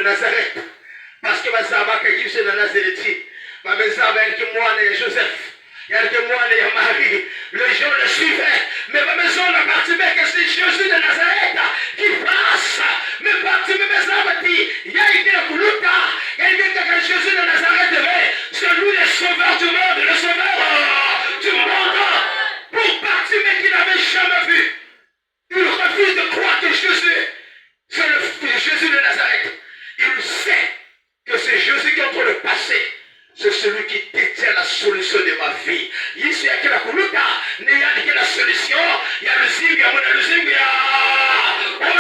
Nazareth. Parce que bazaba que Jésus de Nazareth. Ma mazaba qui moi et Joseph. Il y a que moi et Marie. Les gens le suivaient. Mais ma maison a Bartimée que c'est Jésus de Nazareth qui passe. Mais Bartimée mazaba dit, il y a été la Koulouta. Il y a été que Jésus de Nazareth, celui le sauveur du monde, le sauveur du monde. Pour Bartimée qu'il n'avait jamais vu. Il refuse de croire que Jésus, c'est le Jésus de Nazareth. Il sait que c'est Jésus qui est en train de passer. C'est celui qui détient la solution de ma vie. Ici, il y a la kuluta, il y a la solution. Il y a le zing, il y a le zing, il y a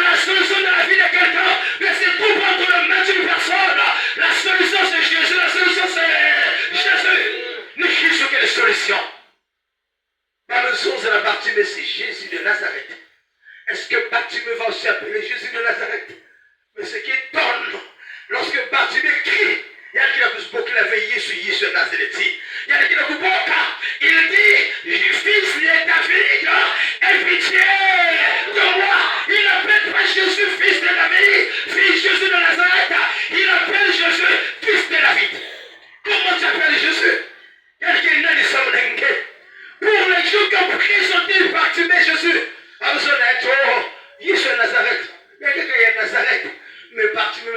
la solution de la vie de quelqu'un. Mais c'est tout entre les mains d'une personne. La solution, c'est Jésus. La solution, c'est Jésus. Nous cherchons quelle solution. Ma maison, c'est la Bartimée, c'est Jésus de Nazareth. Est-ce que Bartimée va aussi appeler Jésus de Nazareth? Mais ce qui étonne, lorsque Bartimée crie, il y a qui a beaucoup la veillé sur Jésus de Nazareth. Il y a qui a beaucoup, il dit, fils de David, aie pitié de moi. Il n'appelle pas Jésus fils de David, fils Jésus de Nazareth. Il appelle Jésus fils de David. Comment tu appelles Jésus? Il y a qui a dit ça, pour les gens qui ont présenté Bartimée Jésus. Jésus de Nazareth. Il y a quelqu'un qui est Nazareth. Mais Bartimée,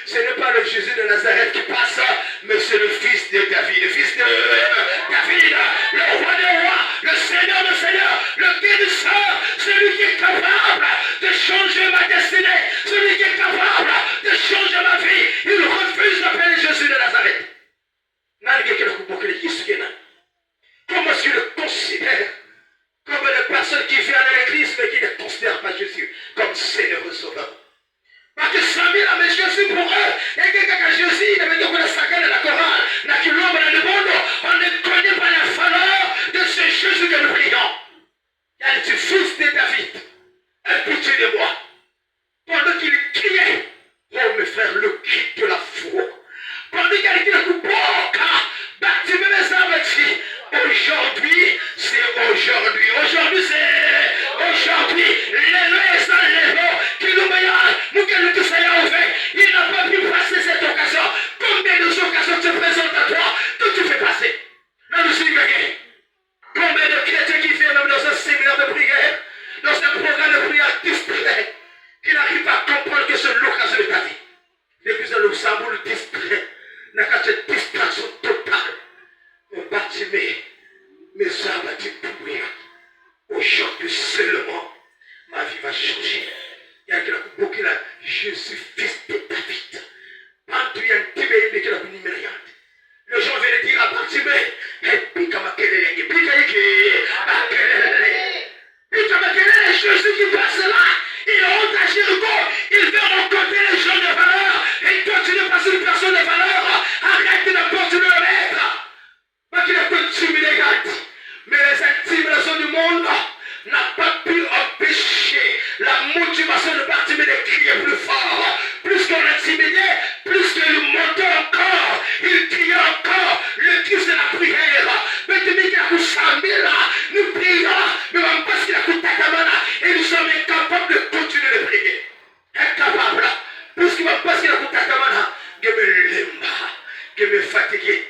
ce n'est pas le Jésus de Nazareth qui passe, mais c'est le fils de David. Le fils de David, le roi des rois, le Seigneur des seigneurs, le guérisseur, celui qui est capable de changer ma destinée, celui qui est capable de changer ma vie. Il refuse d'appeler Jésus de Nazareth. Comment est-ce qu'il le considère comme une personne qui vient à l'église mais qui ne considère pas Jésus comme Seigneur et Sauveur? Parce que Samuel a mis Jésus pour eux. Et que Jésus, il avait dit qu'on a sacré la chorale, la culombe dans le monde, on ne connaît pas la valeur de ce Jésus que nous prions. Il a dit, fils de David, aie pitié de moi. Pendant qu'il criait, oh mes frères, le cri de la foi. Pendant qu'il a dit, Bartimée mes amis, aujourd'hui, c'est aujourd'hui. Aujourd'hui, c'est aujourd'hui. Les qui nous meilleur, nous que nous tous ayons ouvert. Il n'a pas pu passer cette occasion. Combien d'occasions se présentent à toi que tu fais passer? Là, nous sommes gagés. Combien de chrétiens qui viennent même dans un séminaire de prière, dans un programme de prière distrait, qui n'arrivent pas à comprendre que c'est l'occasion de ta vie. L'église de Luxembourg distrait, n'a qu'à cette distraction totale. Mais Bartimée, mes âmes a dit pour rien. Aujourd'hui seulement, ma vie va changer. Il y a beaucoup là, Jésus, fils de David. Quand tu es intimé, mais qu'il a une numéro. Les gens viennent dire à Bartimée, et puis comme Jésus qui passe là, il rentre à Jéricho, il veut rencontrer les gens de valeur, et toi tu n'es pas une personne de valeur, arrête de porter le maître. Pas qu'il a continué les gardes, mais les intimidations du monde n'a pas pu empêcher la motivation de Bartimée de crier plus fort. Plus qu'on l'intimidait, plus qu'il montait encore, il criait encore le cri de la prière. Mais tu dis qu'il a coupé là, nous prions, mais on pense qu'il a coupé et nous sommes incapables de continuer de prier. Incapables. Puisqu'il va pas qu'il a coupé que me lemba, que me fatigué.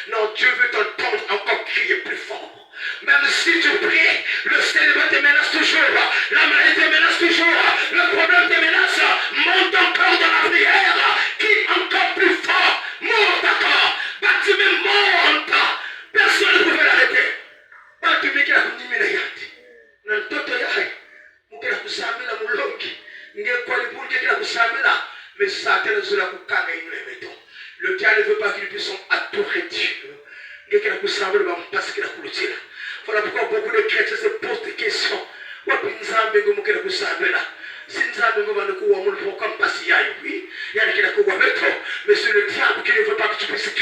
Non, Dieu veut t'entendre encore crier plus fort. Même si tu pries, le Seigneur te menace toujours, la maladie te menace toujours, le problème te menace, monte encore dans la prière, crie encore plus fort, monte encore, Bartimée monte, personne ne pouvait l'arrêter. Bartimée qui a dit, mais le diable ne veut pas que nous puissions adorer Dieu. Voilà pourquoi beaucoup de chrétiens se posent des questions. Mais c'est le diable qui ne veut pas que tu puisses